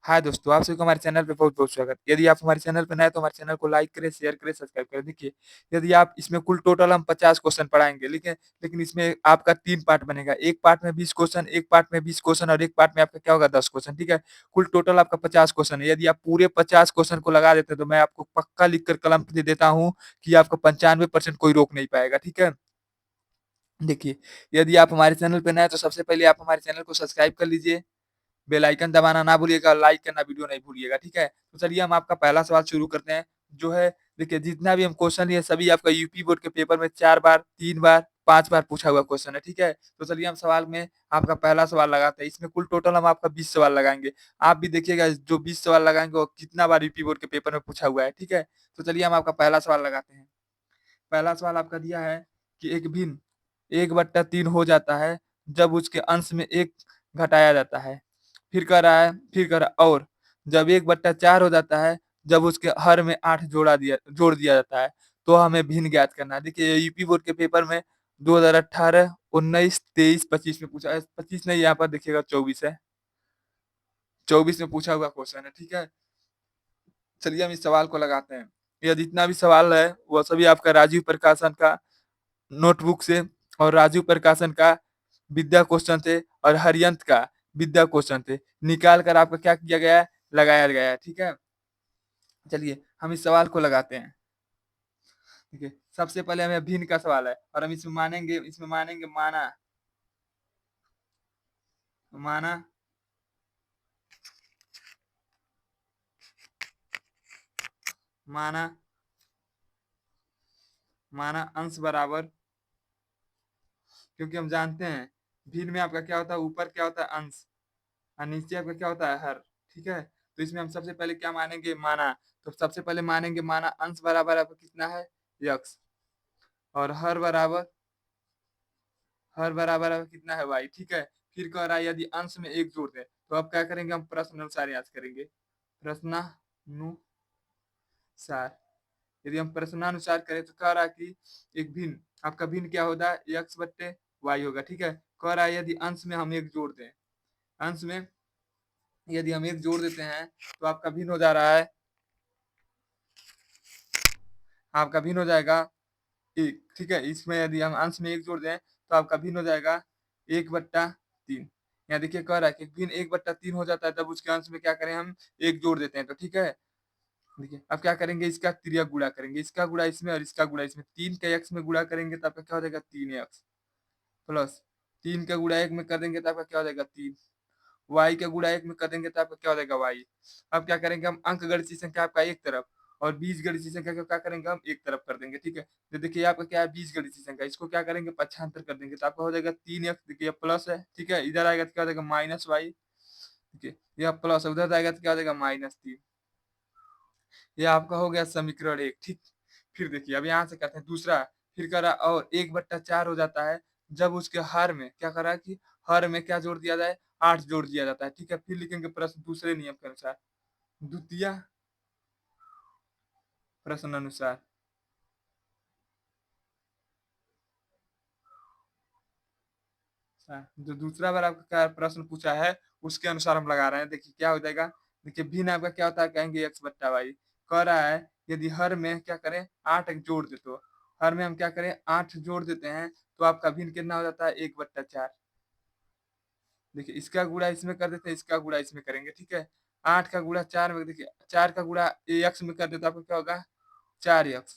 हाय दोस्तों, आप सभी को हमारे चैनल पे बहुत-बहुत स्वागत। यदि आप हमारे चैनल पे नए हैं तो हमारे चैनल को लाइक करें, शेयर करें, सब्सक्राइब करें। देखिए, यदि आप इसमें कुल टोटल हम 50 क्वेश्चन पढ़ाएँगे, लेकिन लेकिन इसमें आपका 3 पार्ट बनेगा। एक पार्ट में 20 क्वेश्चन, एक पार्ट में 20 क्वेश्चन और एक पार्ट में आपका क्या होगा 10 क्वेश्चन, ठीक है? कुल टोटल आपका 50 क्वेश्चन है। यदि आप पूरे 50 क्वेश्चन को लगा देते हैं तो मैं आपको पक्का लिख कर कलम पे दे देता हूँ कि आपका 95% कोई रोक नहीं पाएगा, ठीक है? देखिए, यदि आप हमारे चैनल पे नए हैं तो सबसे पहले आप हमारे चैनल को सब्सक्राइब कर लीजिए। बेल आइकन दबाना ना भूलिएगा, लाइक करना वीडियो नहीं भूलिएगा, ठीक है? तो चलिए हम आपका पहला सवाल शुरू करते हैं, जो है देखिए जितना भी हम क्वेश्चन लिए सभी आपका यूपी बोर्ड के पेपर में 4 बार, 3 बार, 5 बार पूछा हुआ क्वेश्चन है, ठीक है? तो चलिए हम सवाल में आपका पहला सवाल लगाते हैं, इसमें कुल टोटल हम आपका 20 सवाल लगाएँगे। आप भी देखिएगा जो 20 सवाल लगाएँगे वो कितना बार यूपी बोर्ड के पेपर में पूछा हुआ है, ठीक है? तो चलिए हम आपका पहला सवाल लगाते हैं। पहला सवाल आपका दिया है कि एक भिन्न 1/3 हो जाता है जब उसके अंश में 1 घटाया जाता है। फिर कह रहा है और जब 1/4 हो जाता है जब उसके हर में 8 जोड़ दिया जाता है, तो हमें भिन्न ज्ञात करना है। देखिए यूपी बोर्ड के पेपर में 2018, 19, 23, 25 में पूछा है। 25 नहीं यहाँ पर देखिएगा 24 है। 24 में पूछा हुआ क्वेश्चन है, ठीक है? चलिए हम इस सवाल को लगाते हैं। यह जितना भी सवाल है वह सभी आपका राजीव प्रकाशन का नोटबुक से और राजू प्रकाशन का विद्या क्वेश्चन थे और हरियंत का विद्या क्वेश्चन थे। निकाल कर आपका क्या किया गया है? लगाया गया है, ठीक है? चलिए हम इस सवाल को लगाते हैं। ठीक है, सबसे पहले हमें भिन्न का सवाल है और हम इसमें मानेंगे माना। माना माना माना अंश बराबर, क्योंकि हम जानते हैं भिन्न में आपका क्या होता है, ऊपर क्या होता है अंश और नीचे आपका क्या होता है हर, ठीक है? तो इसमें हम सबसे पहले क्या मानेंगे? माना। तो सबसे पहले मानेंगे माना अंश बराबर आपका कितना है? यक्स। और हर बराबर आपका कितना है? वाई, ठीक है? फिर कह रहा है यदि अंश में एक जोड़ दें तो अब क्या करेंगे? हम प्रश्न अनुसार याद करेंगे। प्रश्नानुसार। यदि हम प्रश्नानुसार करें तो कह रहा है कि एक भिन्न, आपका भिन्न क्या होता है? एक्स बट्टे वाई होगा, ठीक है? कह रहा है यदि अंश में हम एक जोड़ दें, अंश में यदि हम एक जोड़ देते हैं तो आपका भिन्न हो जा रहा है, आपका भिन्न हो जाएगा एक, ठीक है? इसमें यदि हम अंश में एक जोड़ दें तो आपका भिन्न हो जाएगा 1/3। यहाँ देखिए कह रहा है कि भिन्न 1/3 हो जाता है तब उसके अंश में क्या करें? हम एक जोड़ देते हैं, तो ठीक है? देखिए अब क्या करेंगे? इसका तिर्यक गुणा करेंगे, इसका गुणा इसमें और इसका गुणा इसमें। 3 का एक्स में गुणा करेंगे तो आपका क्या हो जाएगा? 3x प्लस 3 का गुणा 1 में कर देंगे तो आपका क्या हो जाएगा? 3। वाई का गुणा 1 में कर देंगे तो आपका क्या हो जाएगा? वाई। अब क्या करेंगे? हम अंक गणितीय संख्या आपका एक तरफ और बीज गणितीय संख्या को क्या करेंगे? हम एक तरफ कर देंगे, ठीक है? तो देखिए आपका क्या है? बीज गणितीय संख्या, इसको क्या करेंगे? पक्षांतर कर देंगे तो आपका हो जाएगा 3x। देखिए प्लस है, ठीक है? इधर आएगा तो क्या हो जाएगा? माइनस वाई, ठीक है? यह प्लस है, उधर आएगा तो क्या हो जाएगा? -3। ये आपका हो गया समीकरण 1, ठीक? फिर देखिए अब यहाँ से करते हैं दूसरा। फिर कह रहा और 1/4 हो जाता है जब उसके हर में क्या कर रहा है कि हर में क्या जोड़ दिया जाए? 8 जोड़ दिया जाता है, ठीक है? फिर लिखेंगे प्रश्न दूसरे नियम के अनुसार, द्वितीय प्रश्न अनुसार। जो दूसरा बार आपका क्या प्रश्न पूछा है उसके अनुसार हम लगा रहे हैं। देखिए क्या हो जाएगा? देखिए भिन्न आपका क्या होता है? कहेंगे x/y। कह रहा है यदि हर में क्या करें? 8 जोड़ दे तो हर में हम क्या करें? 8 जोड़ देते हैं तो आपका भिन्न कितना हो जाता है? 1/4। देखिए इसका गुणा इसमें कर देते हैं, इसका गुणा इसमें करेंगे, ठीक है? 8 का गुणा 4 में, देखिए 4 का गुणा x में कर देते तो आपको क्या होगा? 4x।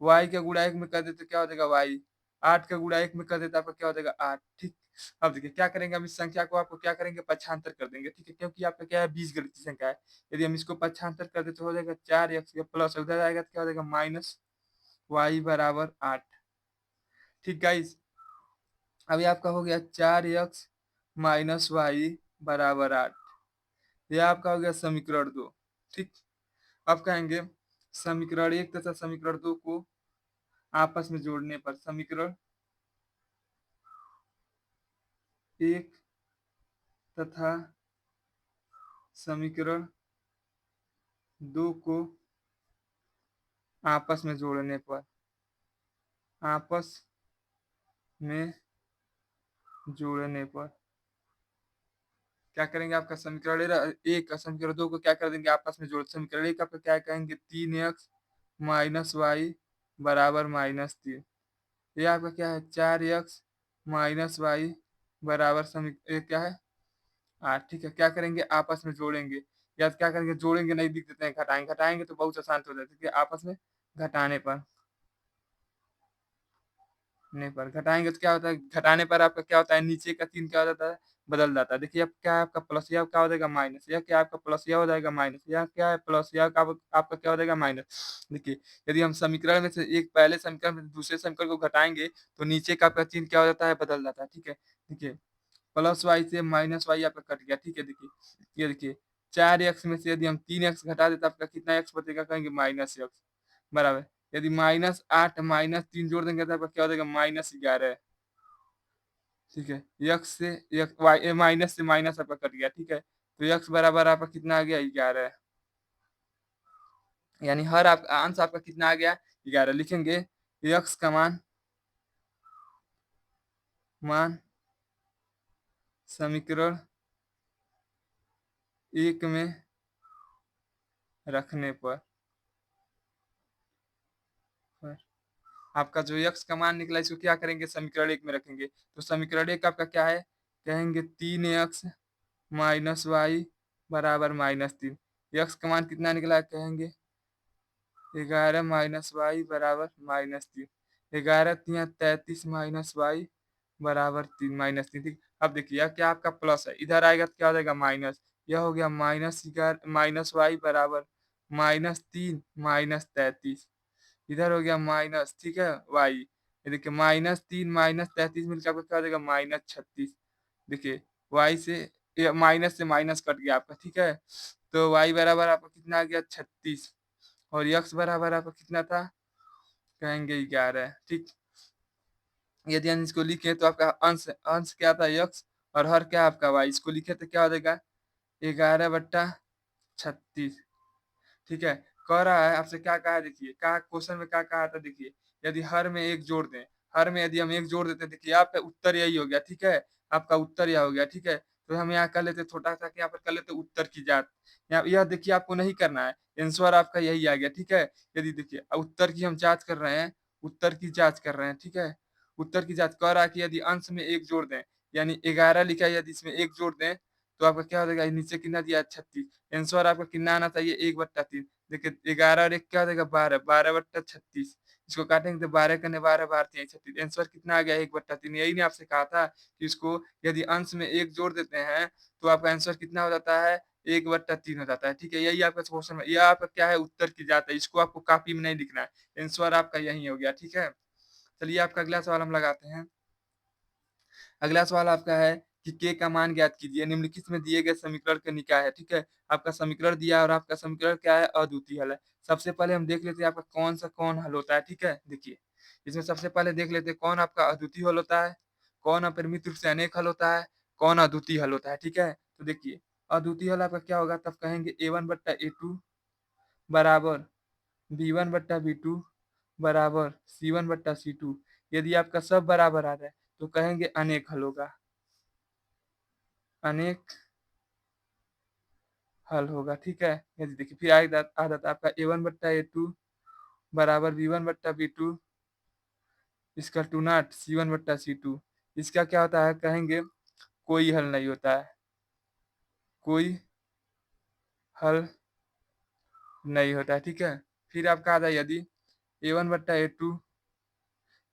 y का गुणा 1 में कर देते क्या हो जाएगा? y। 8 का गुणा 1 में कर देते आपका क्या हो जाएगा? 8, ठीक? अब देखिए क्या करेंगे? हम इस संख्या को आपको क्या करेंगे? पक्षांतर कर देंगे, ठीक है? क्योंकि आपका क्या है? बीजगणितीय संख्या है। यदि हम इसको पक्षांतर कर दें तो हो जाएगा 4x, या प्लस उधर आएगा तो क्या हो जाएगा? माइनस y बराबर 8, ठीक गाइस? अभी आपका हो गया 4x माइनस वाई बराबर 8। यह आपका हो गया समीकरण 2, ठीक? अब कहेंगे समीकरण 1 तथा समीकरण 2 को आपस में जोड़ने पर समीकरण 1 तथा समीकरण 2 को आपस में जोड़ने पर, आपस में जोड़ने पर क्या करेंगे आपका समीकरण 1 और समीकरण 2 को क्या कर देंगे आपस में जोड़, समीकरण 1 आपका क्या कहेंगे 3x माइनस वाई बराबर -3। ये आपका क्या है 4x माइनस वाई बराबर क्या है 8। ठीक है, क्या करेंगे आपस में जोड़ेंगे, या क्या करेंगे जोड़ेंगे नहीं लिख देते हैं, घटाएंगे, घटाएंगे तो बहुत आसान हो जाता है कि आपस में घटाने पर, नहीं पर घटाएंगे तो क्या होता है, घटाने पर आपका क्या होता है नीचे का 3 क्या हो जाता है बदल जाता है। देखिए अब क्या है आपका प्लस, यह क्या हो जाएगा माइनस, यह क्या आपका प्लस यह हो जाएगा माइनस, यह क्या है प्लस यह आपका क्या हो जाएगा माइनस। देखिए यदि हम समीकरण में से एक पहले समीकरण में दूसरे समीकरण को घटाएंगे तो नीचे का आपका चिन्ह क्या हो जाता है बदल जाता है। ठीक है, देखिए प्लस वाई से माइनस वाई आपका कट गया। ठीक है, देखिए ये देखिए 4x में से यदि हम 3x घटा दें तो आपका कितना x बचेगा, कहेंगे -x बराबर। यदि -8 -3 जोड़ देंगे तो आपका क्या हो जाएगा -11। ठीक है, यक्स से वाई माइनस से माइनस आपका कट गया। ठीक है, तो यक्स बराबर आपका कितना आ गया 11, यानी हर आपका आंसर आपका कितना आ गया 11। लिखेंगे यक्स का मान मान समीकरण 1 में रखने पर आपका जो यक्स का मान निकला इसको क्या करेंगे समीकरण 1 में रखेंगे, तो समीकरण 1 आपका क्या है, कहेंगे 3x माइनस वाई बराबर -3। यक्स का मान कितना निकला है, कहेंगे 11 माइनस वाई बराबर -3। 11 तिया 33 माइनस वाई बराबर 3 -3। ठीक, अब देखिए यह क्या आपका प्लस है, इधर आएगा तो क्या हो जाएगा माइनस, यह हो गया माइनस वाई बराबर -3 -33। इधर हो गया माइनस, ठीक है वाई, ये देखिए -3 -33 मिलकर आपका क्या हो जाएगा -36। देखिए वाई से माइनस कट गया आपका। ठीक है, तो वाई बराबर आपका कितना आ गया 36, और यक्स बराबर आपका कितना था, कहेंगे 11। ठीक, यदि हम इसको लिखे तो आपका अंश अंश क्या था यक्स, और हर क्या आपका वाई, इसको लिखे तो क्या हो जाएगा 11/36। ठीक है, कह रहा है आपसे क्या कहा है, देखिए क्या क्वेश्चन में क्या कहा था, देखिए यदि हर में एक जोड़ दें, हर में यदि हम एक जोड़ देते हैं, देखिए आपका उत्तर यही हो गया। ठीक है, आपका उत्तर यह हो गया। ठीक है, तो हम यहाँ कर लेते छोटा सा, यहाँ पर कर लेते उत्तर की जांच। यहाँ यह देखिए आपको नहीं करना है, आंसर आपका यही आ गया। ठीक है, यदि देखिए उत्तर की हम जांच कर रहे हैं, उत्तर की जांच कर रहे हैं। ठीक है, उत्तर की जांच कर रहा है कि यदि अंश में एक जोड़ दें, यानी 11 लिखा है, यदि इसमें एक जोड़ दें तो आपका क्या हो जाएगा, नीचे कितना दिया है 36, आंसर आपका कितना आना चाहिए 1/3। देखिए 11 और 1 क्या हो जाएगा 12, 12/36। इसको काटेंगे तो 12 करने 12 बार 36, आंसर कितना आ गया 1/3। यही नहीं आपसे कहा था कि इसको यदि अंश में एक जोड़ देते हैं तो आपका आंसर कितना हो जाता है 1/3 हो जाता है। ठीक है, यही आपका क्वेश्चन है, यह आपका क्या है उत्तर की जाता है, इसको आपको कॉपी में नहीं लिखना है, आंसर आपका यही हो गया। ठीक है, चलिए आपका अगला सवाल हम लगाते हैं। अगला सवाल आपका है कि के का मान ज्ञात कीजिए, निम्नलिखित में दिए गए समीकरण का निकाय है। ठीक है, आपका समीकरण दिया है और आपका समीकरण क्या है अद्वितीय हल है। सबसे पहले हम देख लेते हैं आपका कौन हल होता है। ठीक है, देखिए इसमें सबसे पहले देख लेते हैं कौन आपका अद्वितीय हल होता है, कौन अपरिमित रूप से अनेक हल होता है, कौन अद्वितीय हल होता है। ठीक है, तो देखिए अद्वितीय हल आपका क्या होगा, तब कहेंगे a1/a2 बराबर b1/b2 बराबर c1/c2। यदि आपका सब बराबर आ जाए तो कहेंगे अनेक हल होगा, अनेक हल होगा। ठीक है, ये देखिए फिर आ जाता है आपका a1/a2 बराबर b1/b2 इसका टू नॉट c1/c2। इसका क्या होता है, कहेंगे कोई हल नहीं होता है, कोई हल नहीं होता है। ठीक है, फिर आपका आता है यदि a1/a2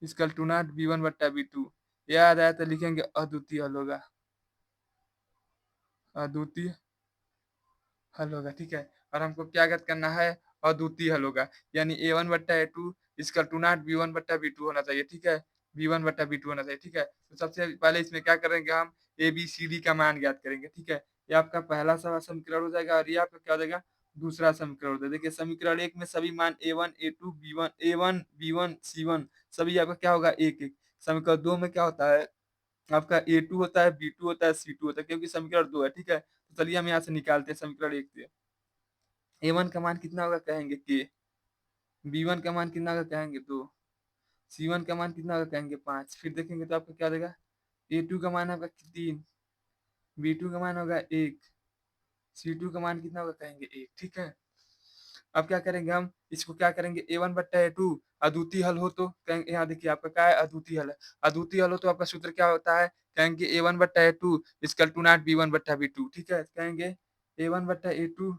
इसका टू नॉट b1/b2 यह आ जाए तो लिखेंगे अद्वितीय हल होगा, अद्वितीय हल होगा। ठीक है, और हमको क्या ज्ञात करना है, अद्वितीय हल होगा, यानी a1/a2 इसका टू नॉट b1/b2 होना चाहिए। ठीक है, b1/b2 होना चाहिए। ठीक है, तो सबसे पहले इसमें क्या करेंगे हम ए बी सी डी का मान ज्ञात करेंगे। ठीक है, ये आपका पहला समीकरण हो जाएगा, और ये आपका क्या हो जाएगा दूसरा समीकरण हो जाएगा। देखिए समीकरण 1 में सभी मान a1 a2 b1 a1 b1 c1 सभी आपका क्या होगा एक एक। समीकरण 2 में क्या होता है आपका a2 होता है b2 होता है c2 होता है, क्योंकि समीकरण 2 है। ठीक है, तो चलिए हम यहाँ से निकालते हैं समीकरण 1 से। a1 का मान कितना होगा, कहेंगे k, b1 का मान कितना होगा, कहेंगे 2, c1 का मान कितना होगा, कहेंगे 5। फिर देखेंगे तो आपका क्या देगा, a2 का मान आपका 3, V2 का मान होगा 1, C2 का मान कितना होगा कहेंगे 1, ठीक है। अब क्या करेंगे हम, इसको क्या करेंगे A1 बट्टा A2 अद्वितीय हल हो तो कहेंगे, यहाँ देखिए आपका क्या है, अद्वितीय हल है। अद्वितीय हल हो तो आपका सूत्र क्या होता है, कहेंगे A1 बट्टा A2 equal to not B1 बट्टा B2, ठीक है। कहेंगे A1 बट्टा A2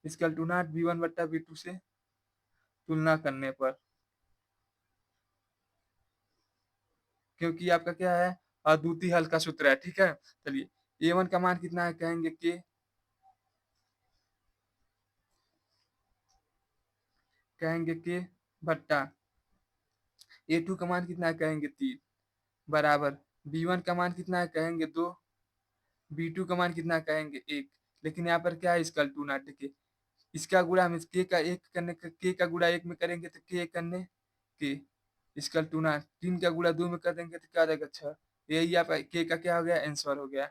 equal to not B1 बट्टा B2 से तुलना करने पर, क्योंकि आपका क्या है, अद्वितीय हल का सूत्र है, ठीक है। चलिए A1 का मान कितना है, कहेंगे K बट्टा A2 का मान कितना है, कहेंगे 3 बराबर B1 का मान कितना है, कहेंगे 2, B2 का मान कितना है, कहेंगे 1। लेकिन यहाँ पर क्या है, इसका टू नॉट, देखिए इसका गुणा हम इस के का एक करने का, के का गुणा एक में करेंगे तो के करने के, इसका टू नॉट 3 का गुणा 2 में कर देंगे तो क्या हो जाएगा 6। यही आपका के का क्या हो गया, आंसर हो गया।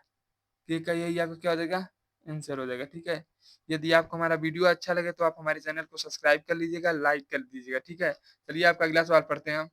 के का यही आपका क्या हो जाएगा, आंसर हो जाएगा, ठीक है। यदि आपको हमारा वीडियो अच्छा लगे तो आप हमारे चैनल को सब्सक्राइब कर लीजिएगा, लाइक कर दीजिएगा, ठीक है। चलिए आपका अगला सवाल पढ़ते हैं हम।